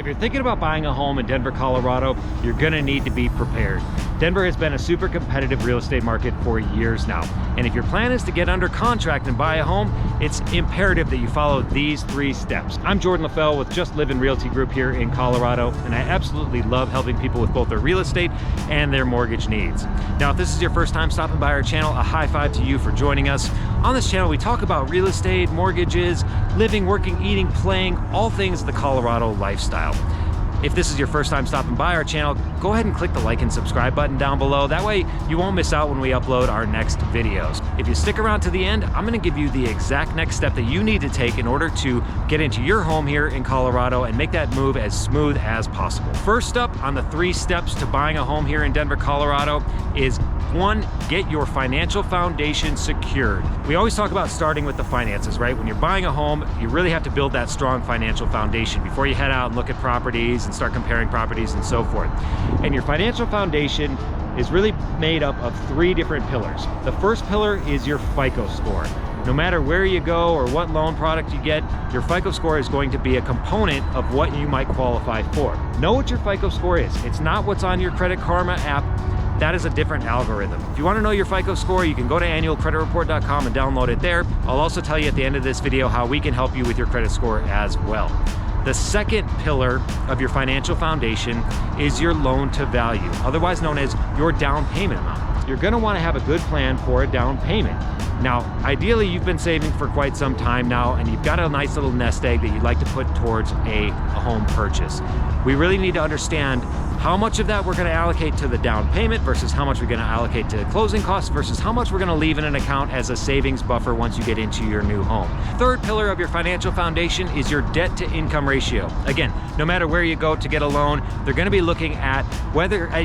you're thinking about buying a home in Denver, Colorado, you're gonna need to be prepared. Denver has been a super competitive real estate market for years now. And if your plan is to get under contract and buy a home, it's imperative that you follow these 3 steps. I'm Jordan LaFell with Just Living Realty Group here in Colorado, and I absolutely love helping people with both their real estate and their mortgage needs. Now, if this is your first time stopping by our channel, a high five to you for joining us. On this channel, we talk about real estate, mortgages, living, working, eating, playing, all things the Colorado lifestyle. If this is your first time stopping by our channel, go ahead and click the like and subscribe button down below. That way you won't miss out when we upload our next videos. If you stick around to the end, I'm gonna give you the exact next step that you need to take in order to get into your home here in Colorado and make that move as smooth as possible. First up on the 3 steps to buying a home here in Denver, Colorado is 1, get your financial foundation secured. We always talk about starting with the finances, right? When you're buying a home, you really have to build that strong financial foundation before you head out and look at properties and start comparing properties and so forth. And your financial foundation is really made up of 3 different pillars. The first pillar is your FICO score. No matter where you go or what loan product you get, your FICO score is going to be a component of what you might qualify for. Know what your FICO score is. It's not what's on your Credit Karma app. That is a different algorithm. If you want to know your FICO score, you can go to annualcreditreport.com and download it there. I'll also tell you at the end of this video how we can help you with your credit score as well. The second pillar of your financial foundation is your loan to value, otherwise known as your down payment amount. You're going to want to have a good plan for a down payment. Now, ideally, you've been saving for quite some time now, and you've got a nice little nest egg that you'd like to put towards a home purchase. We really need to understand how much of that we're going to allocate to the down payment versus how much we're going to allocate to closing costs versus how much we're going to leave in an account as a savings buffer once you get into your new home. Third pillar of your financial foundation is your debt to income ratio. Again, no matter where you go to get a loan, they're going to be looking at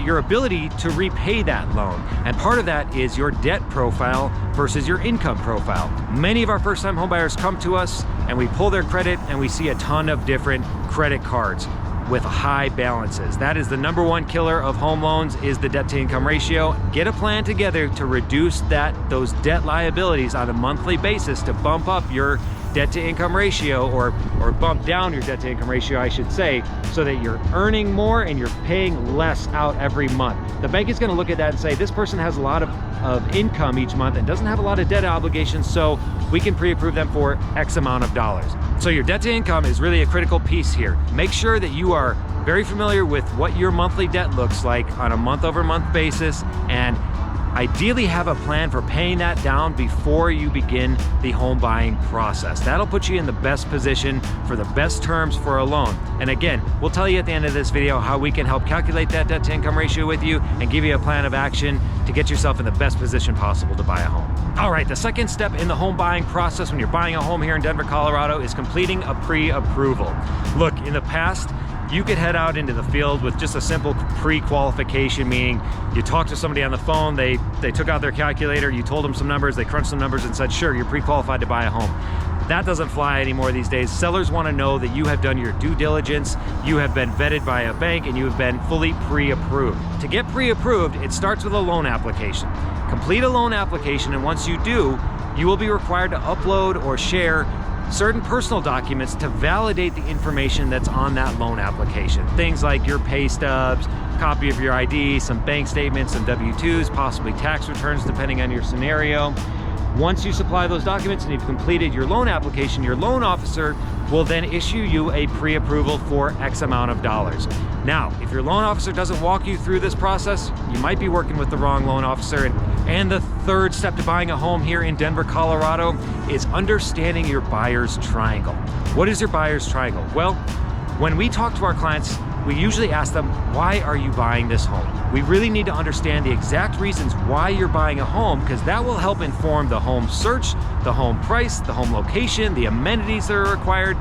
your ability to repay that loan. And part of that is your debt profile versus your income profile. Many of our first-time homebuyers come to us and we pull their credit and we see a ton of different credit cards with high balances. That is the number 1 killer of home loans, is the debt to income ratio. Get a plan together to reduce those debt liabilities on a monthly basis to bump up your debt to income ratio, or bump down your debt to income ratio, I should say, so that you're earning more and you're paying less out every month. The bank is going to look at that and say, this person has a lot of income each month and doesn't have a lot of debt obligations, so we can pre-approve them for X amount of dollars. So your debt to income is really a critical piece here. Make sure that you are very familiar with what your monthly debt looks like on a month-over-month basis, and ideally have a plan for paying that down before you begin the home buying process. That'll put you in the best position for the best terms for a loan. And again, we'll tell you at the end of this video how we can help calculate that debt to income ratio with you and give you a plan of action to get yourself in the best position possible to buy a home. All right, the second step in the home buying process when you're buying a home here in Denver, Colorado is completing a pre-approval. Look, in the past, you could head out into the field with just a simple pre-qualification, meaning you talked to somebody on the phone, they took out their calculator, you told them some numbers, they crunched some numbers and said, sure, you're pre-qualified to buy a home. That doesn't fly anymore these days. Sellers want to know that you have done your due diligence, you have been vetted by a bank, and you have been fully pre-approved. To get pre-approved, it starts with a loan application. Complete a loan application, and once you do, you will be required to upload or share certain personal documents to validate the information that's on that loan application. Things like your pay stubs, copy of your ID, some bank statements, some W-2s, possibly tax returns depending on your scenario. Once you supply those documents and you've completed your loan application, your loan officer will then issue you a pre-approval for X amount of dollars. Now, if your loan officer doesn't walk you through this process, you might be working with the wrong loan officer. And the third step to buying a home here in Denver, Colorado is understanding your buyer's triangle. What is your buyer's triangle? Well, when we talk to our clients, we usually ask them, why are you buying this home? We really need to understand the exact reasons why you're buying a home, because that will help inform the home search, the home price, the home location, the amenities that are required,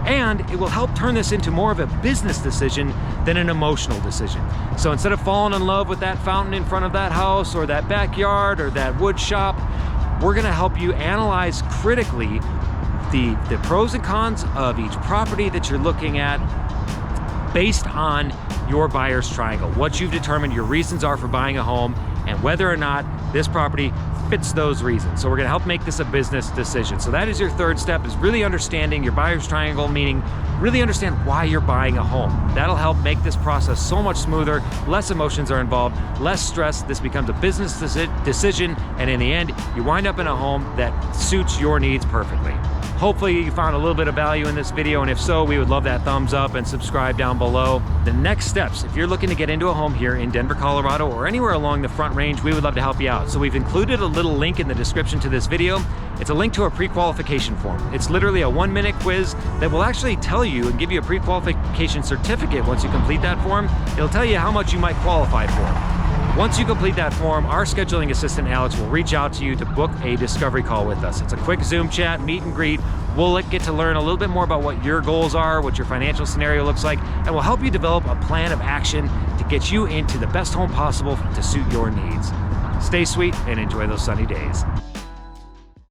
and it will help turn this into more of a business decision than an emotional decision. So instead of falling in love with that fountain in front of that house or that backyard or that wood shop, we're gonna help you analyze critically the pros and cons of each property that you're looking at based on your buyer's triangle, what you've determined your reasons are for buying a home, and whether or not this property fits those reasons. So we're gonna help make this a business decision. So that is your third step, is really understanding your buyer's triangle, meaning really understand why you're buying a home. That'll help make this process so much smoother, less emotions are involved, less stress. This becomes a business decision, and in the end, you wind up in a home that suits your needs perfectly. Hopefully you found a little bit of value in this video, and if so, we would love that thumbs up and subscribe down below. The next steps, if you're looking to get into a home here in Denver, Colorado, or anywhere along the Front Range, we would love to help you out. So we've included a little link in the description to this video. It's a link to a pre-qualification form. It's literally a 1-minute quiz that will actually tell you and give you a pre-qualification certificate. Once you complete that form, it'll tell you how much you might qualify for. Once you complete that form, our scheduling assistant, Alex, will reach out to you to book a discovery call with us. It's a quick Zoom chat, meet and greet. We'll get to learn a little bit more about what your goals are, what your financial scenario looks like, and we'll help you develop a plan of action to get you into the best home possible to suit your needs. Stay sweet and enjoy those sunny days.